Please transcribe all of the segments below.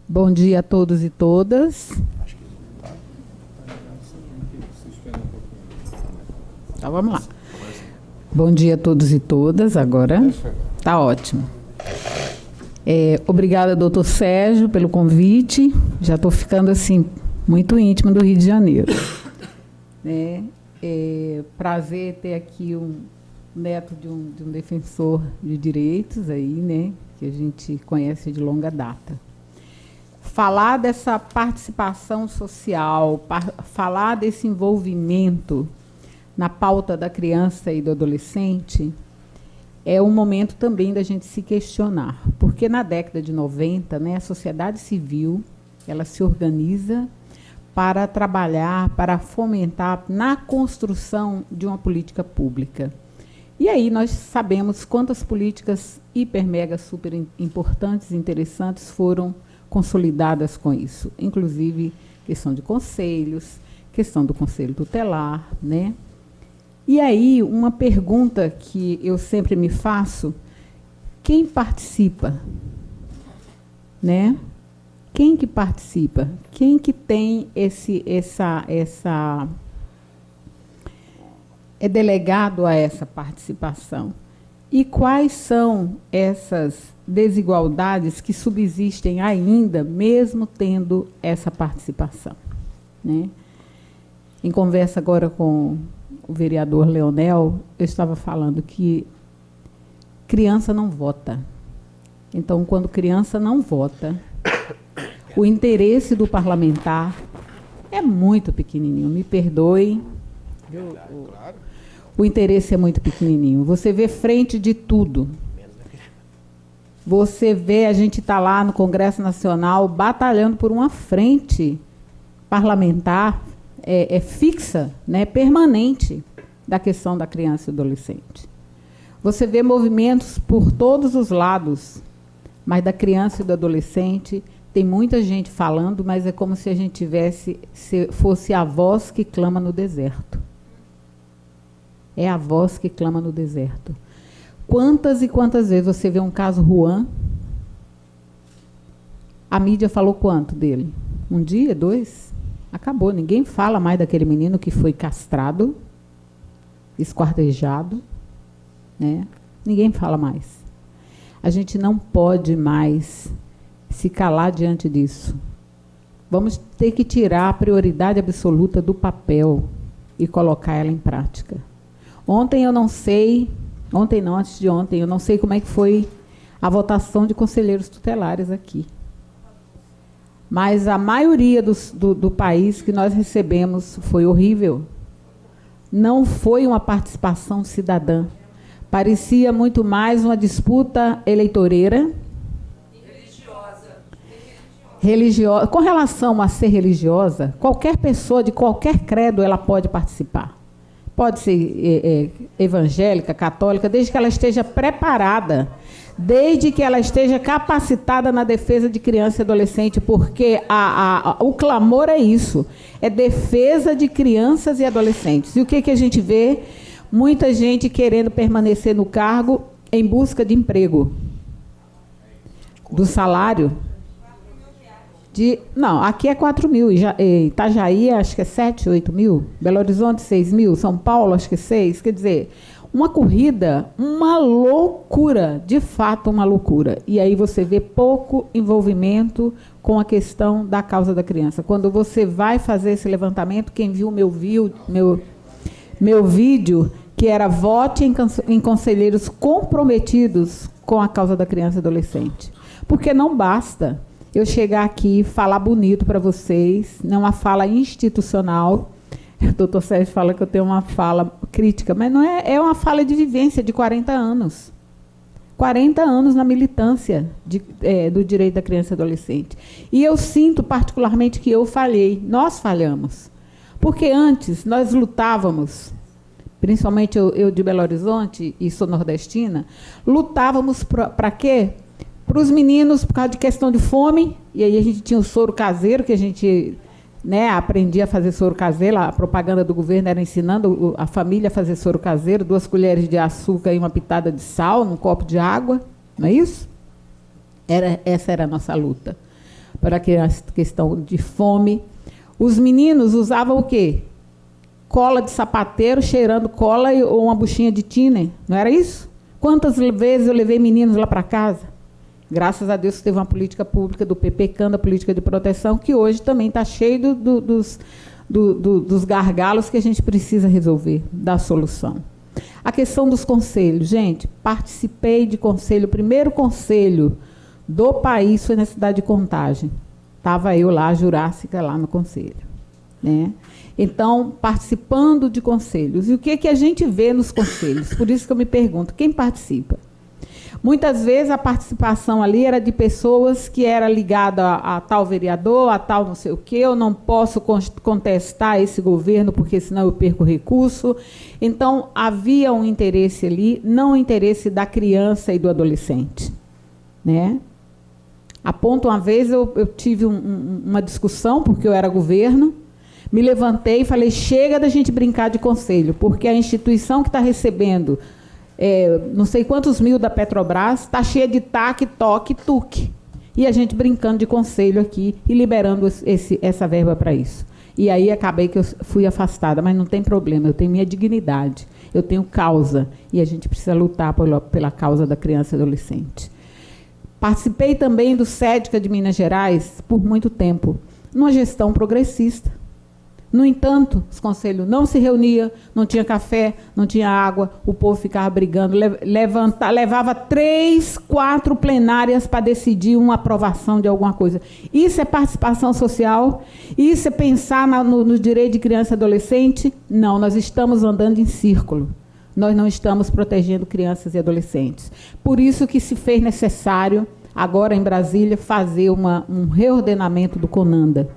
Bom dia a todos e todas. Então vamos lá. Bom dia a todos e todas. Agora está ótimo. Obrigada, doutor Sérgio, pelo convite. Já estou ficando assim muito íntima do Rio de Janeiro. Prazer ter aqui um neto de um defensor de direitos aí, né, que a gente conhece de longa data. Falar dessa participação social, falar desse envolvimento na pauta da criança e do adolescente é um momento também da gente se questionar, porque na década de 90, né, a sociedade civil ela se organiza para trabalhar, para fomentar na construção de uma política pública. E aí nós sabemos quantas políticas hiper, mega, super importantes e interessantes foram consolidadas com isso, inclusive questão de conselhos, questão do conselho tutelar, né? E aí, uma pergunta que eu sempre me faço, quem participa? Né? Quem que participa? Quem que tem é delegado a essa participação? E quais são essas desigualdades que subsistem ainda, mesmo tendo essa participação? Né? Em conversa agora com o vereador Leonel, eu estava falando que criança não vota. Então, quando criança não vota, o interesse do parlamentar é muito pequenininho. Me perdoe. O interesse é muito pequenininho. Você vê frente de tudo. Você vê, a gente está lá no Congresso Nacional batalhando por uma frente parlamentar fixa, né, permanente, da questão da criança e adolescente. Você vê movimentos por todos os lados, mas da criança e do adolescente tem muita gente falando, mas é como se a gente fosse a voz que clama no deserto. É a voz que clama no deserto. Quantas e quantas vezes você vê um caso Juan? A mídia falou quanto dele? Um dia, 2? Acabou. Ninguém fala mais daquele menino que foi castrado, esquartejado, né? Ninguém fala mais. A gente não pode mais se calar diante disso. Vamos ter que tirar a prioridade absoluta do papel e colocar ela em prática. Ontem eu não sei, ontem não, antes de ontem, eu não sei como é que foi a votação de conselheiros tutelares aqui. Mas a maioria do país que nós recebemos foi horrível. Não foi uma participação cidadã. Parecia muito mais uma disputa eleitoreira. Religiosa. Com relação a ser religiosa, qualquer pessoa de qualquer credo ela pode participar. Pode ser evangélica, católica, desde que ela esteja preparada, desde que ela esteja capacitada na defesa de criança e adolescente, porque o clamor é isso, é defesa de crianças e adolescentes. E o que a gente vê? Muita gente querendo permanecer no cargo em busca de emprego, do salário. Não, aqui é 4 mil, Itajaí acho que é 7, 8 mil, Belo Horizonte 6 mil, São Paulo acho que 6, quer dizer, uma corrida, uma loucura, de fato uma loucura. E aí você vê pouco envolvimento com a questão da causa da criança. Quando você vai fazer esse levantamento, quem viu meu vídeo, que era vote em conselheiros comprometidos com a causa da criança e adolescente. Porque não basta eu chegar aqui e falar bonito para vocês, não é uma fala institucional. O doutor Sérgio fala que eu tenho uma fala crítica, mas não é uma fala de vivência de 40 anos. 40 anos na militância do direito da criança e adolescente. E eu sinto particularmente que eu falhei, nós falhamos. Porque antes nós lutávamos principalmente eu de Belo Horizonte, e sou nordestina, lutávamos para quê? Para os meninos, por causa de questão de fome, e aí a gente tinha o soro caseiro, que a gente, né, aprendia a fazer soro caseiro, a propaganda do governo era ensinando a família a fazer soro caseiro, 2 colheres de açúcar e uma pitada de sal num copo de água, não é isso? Essa era a nossa luta, para a questão de fome. Os meninos usavam o quê? Cola de sapateiro, cheirando cola ou uma buchinha de tiner, não era isso? Quantas vezes eu levei meninos lá para casa? Graças a Deus teve uma política pública do PPCAM, da política de proteção, que hoje também está cheio dos gargalos que a gente precisa resolver, da solução. A questão dos conselhos. Gente, participei de conselho, o primeiro conselho do país foi na cidade de Contagem. Estava eu lá, Jurássica, lá no conselho. Né? Então, participando de conselhos. E o que a gente vê nos conselhos? Por isso que eu me pergunto, quem participa? Muitas vezes a participação ali era de pessoas que era ligada a tal vereador, a tal não sei o quê, eu não posso contestar esse governo porque senão eu perco recurso. Então, havia um interesse ali, não o interesse da criança e do adolescente. Né? A ponto, uma vez, eu tive uma discussão, porque eu era governo, me levantei e falei, chega da gente brincar de conselho, porque a instituição que está recebendo não sei quantos mil da Petrobras, está cheia de taque, toque, tuque. E a gente brincando de conselho aqui e liberando essa verba para isso. E aí acabei que eu fui afastada, mas não tem problema, eu tenho minha dignidade, eu tenho causa, e a gente precisa lutar pela causa da criança e adolescente. Participei também do SEDCA de Minas Gerais por muito tempo, numa gestão progressista. No entanto, os conselhos não se reuniam, não tinha café, não tinha água, o povo ficava brigando, levava 3, 4 plenárias para decidir uma aprovação de alguma coisa. Isso é participação social? Isso é pensar no direito de criança e adolescente? Não, nós estamos andando em círculo. Nós não estamos protegendo crianças e adolescentes. Por isso que se fez necessário, agora em Brasília, fazer um reordenamento do CONANDA.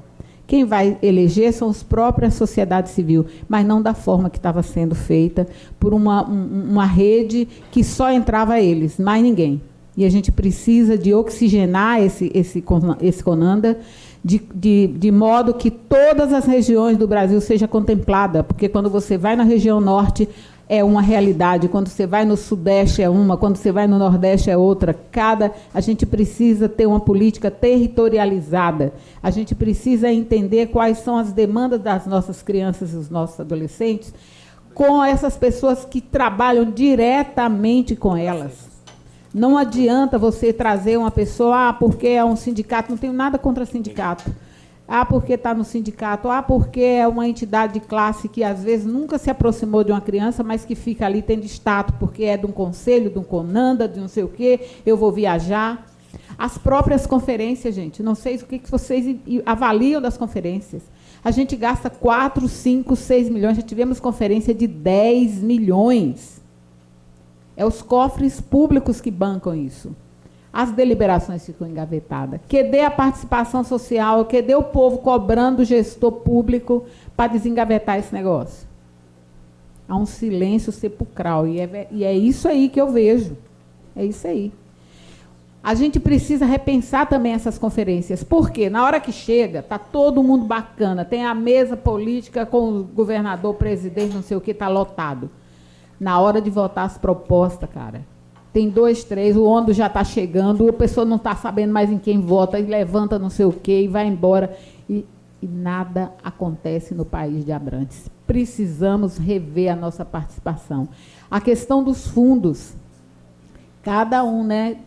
Quem vai eleger são os próprios sociedade civil, mas não da forma que estava sendo feita, por uma rede que só entrava eles, mais ninguém. E a gente precisa de oxigenar esse CONANDA, de modo que todas as regiões do Brasil sejam contempladas, porque quando você vai na região norte, é uma realidade, quando você vai no Sudeste é uma, quando você vai no Nordeste é outra. A gente precisa ter uma política territorializada, a gente precisa entender quais são as demandas das nossas crianças e dos nossos adolescentes com essas pessoas que trabalham diretamente com elas. Não adianta você trazer uma pessoa, porque é um sindicato, não tenho nada contra sindicato, porque está no sindicato, porque é uma entidade de classe que, às vezes, nunca se aproximou de uma criança, mas que fica ali tendo status, porque é de um conselho, de um CONANDA, de não sei o quê, eu vou viajar. As próprias conferências, gente, não sei o que vocês avaliam das conferências. A gente gasta 4, 5, 6 milhões, já tivemos conferência de 10 milhões. É os cofres públicos que bancam isso. As deliberações ficam engavetadas. Cadê a participação social? Cadê o povo cobrando o gestor público para desengavetar esse negócio? Há um silêncio sepulcral. E é isso aí que eu vejo. É isso aí. A gente precisa repensar também essas conferências. Por quê? Na hora que chega, está todo mundo bacana. Tem a mesa política com o governador, o presidente, não sei o que, está lotado. Na hora de votar as propostas, cara, tem 2, 3, o ônibus já está chegando, a pessoa não está sabendo mais em quem vota, e levanta não sei o quê, e vai embora. E nada acontece no país de Abrantes. Precisamos rever a nossa participação. A questão dos fundos. Cada um, né?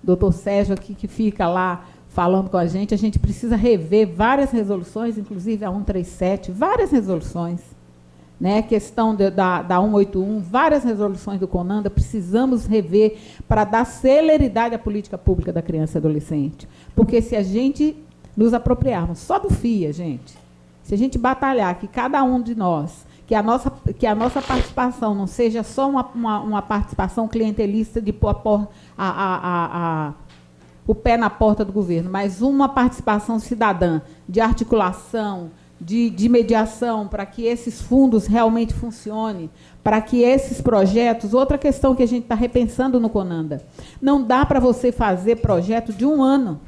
Doutor Sérgio aqui, que fica lá falando com a gente precisa rever várias resoluções, inclusive a 137, várias resoluções. Né, questão da 181, várias resoluções do CONANDA, precisamos rever para dar celeridade à política pública da criança e adolescente. Porque se a gente nos apropriarmos só do FIA, gente, se a gente batalhar que cada um de nós, que a nossa participação não seja só uma participação clientelista de pôr o pé na porta do governo, mas uma participação cidadã, de articulação, de mediação para que esses fundos realmente funcionem, para que esses projetos... Outra questão que a gente está repensando no Conanda. Não dá para você fazer projeto de 1 ano,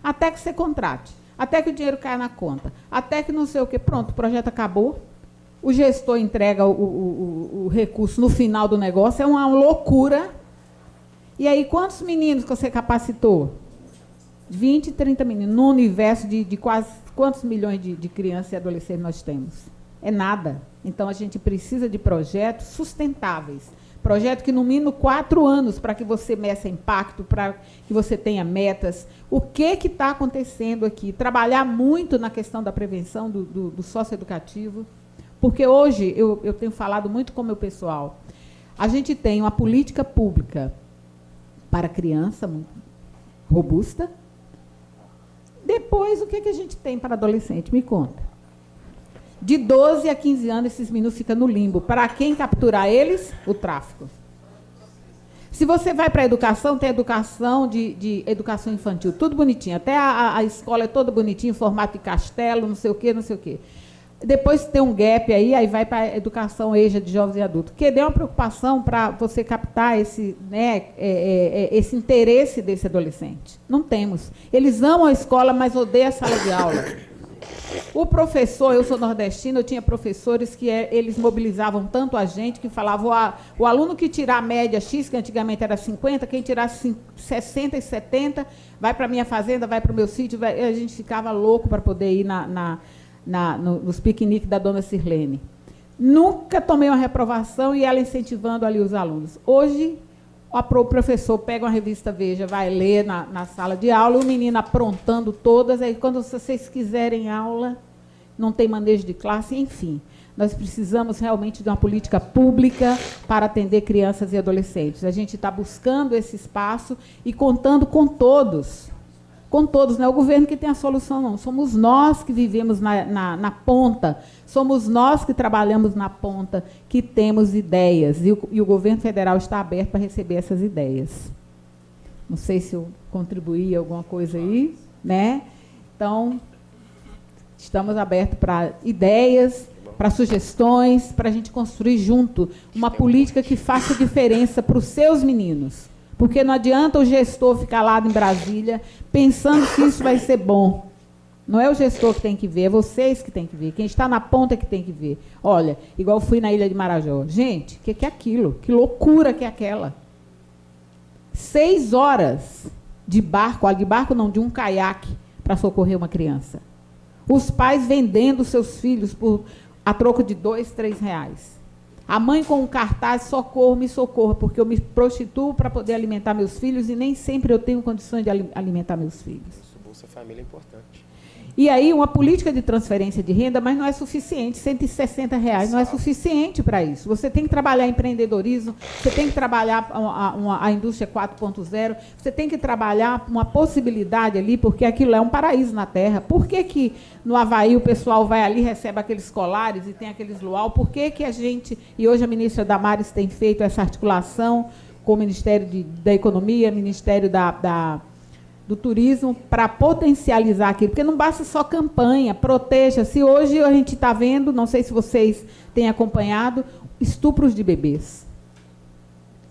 até que você contrate, até que o dinheiro caia na conta, até que não sei o quê. Pronto, o projeto acabou, o gestor entrega o recurso no final do negócio, é uma loucura. E aí, quantos meninos que você capacitou? 20, 30 meninos, no universo de quase quantos milhões de crianças e adolescentes nós temos? É nada. Então, a gente precisa de projetos sustentáveis. Projeto que, no mínimo, 4 anos, para que você meça impacto, para que você tenha metas. O que está acontecendo aqui? Trabalhar muito na questão da prevenção do socioeducativo, porque hoje, eu tenho falado muito com o meu pessoal, a gente tem uma política pública para a criança muito robusta. Depois, o que a gente tem para adolescente? Me conta. De 12 a 15 anos, esses meninos ficam no limbo. Para quem capturar eles? O tráfico. Se você vai para a educação, tem educação de educação infantil, tudo bonitinho. Até a escola é toda bonitinha, em formato de castelo, não sei o quê, não sei o quê. Depois tem um gap aí vai para a educação EJA de jovens e adultos. Que deu uma preocupação para você captar esse, né, esse interesse desse adolescente. Não temos. Eles amam a escola, mas odeiam a sala de aula. O professor, eu sou nordestina, eu tinha professores que eles mobilizavam tanto a gente que falavam, o aluno que tirar a média X, que antigamente era 50, quem tirasse 60 e 70, vai para a minha fazenda, vai para o meu sítio, a gente ficava louco para poder ir nos piqueniques da dona Sirlene. Nunca tomei uma reprovação e ela incentivando ali os alunos. Hoje, o professor pega uma revista Veja, vai ler na sala de aula, o menino aprontando todas, aí quando vocês quiserem aula, não tem manejo de classe, enfim. Nós precisamos realmente de uma política pública para atender crianças e adolescentes. A gente está buscando esse espaço e contando com todos. Com todos, não é o governo que tem a solução, não. Somos nós que vivemos na ponta, somos nós que trabalhamos na ponta, que temos ideias, e o governo federal está aberto para receber essas ideias. Não sei se eu contribuí alguma coisa aí, né? Então, estamos abertos para ideias, para sugestões, para a gente construir junto uma política que faça diferença para os seus meninos. Porque não adianta o gestor ficar lá em Brasília pensando que isso vai ser bom. Não é o gestor que tem que ver, é vocês que tem que ver. Quem está na ponta é que tem que ver. Olha, igual fui na Ilha de Marajó. Gente, o que é aquilo? Que loucura que é aquela? 6 horas de barco, não, de um caiaque, para socorrer uma criança. Os pais vendendo seus filhos a troco de 2, 3 reais. A mãe com um cartaz, socorro, me socorra, porque eu me prostituo para poder alimentar meus filhos e nem sempre eu tenho condições de alimentar meus filhos. Isso, Bolsa Família é importante. E aí, uma política de transferência de renda, mas não é suficiente. R$160 não é suficiente para isso. Você tem que trabalhar empreendedorismo, você tem que trabalhar a indústria 4.0, você tem que trabalhar uma possibilidade ali, porque aquilo é um paraíso na Terra. Por que no Havaí o pessoal vai ali, recebe aqueles colares e tem aqueles luau? Por que a gente, e hoje a ministra Damares tem feito essa articulação com o Ministério da Economia, Ministério do Turismo, para potencializar aquilo, porque não basta só campanha, proteja-se. Hoje a gente está vendo, não sei se vocês têm acompanhado, estupros de bebês.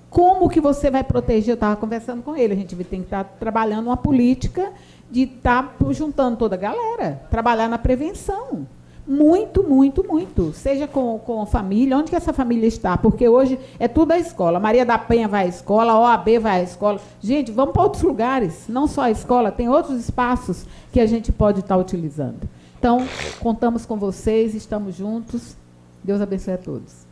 Como que você vai proteger? Eu estava conversando com ele, a gente tem que estar trabalhando uma política de estar juntando toda a galera, trabalhar na prevenção. Muito, muito, muito. Seja com a família, onde que essa família está? Porque hoje é tudo a escola. Maria da Penha vai à escola, a OAB vai à escola. Gente, vamos para outros lugares, não só a escola, tem outros espaços que a gente pode estar utilizando. Então, contamos com vocês, estamos juntos. Deus abençoe a todos.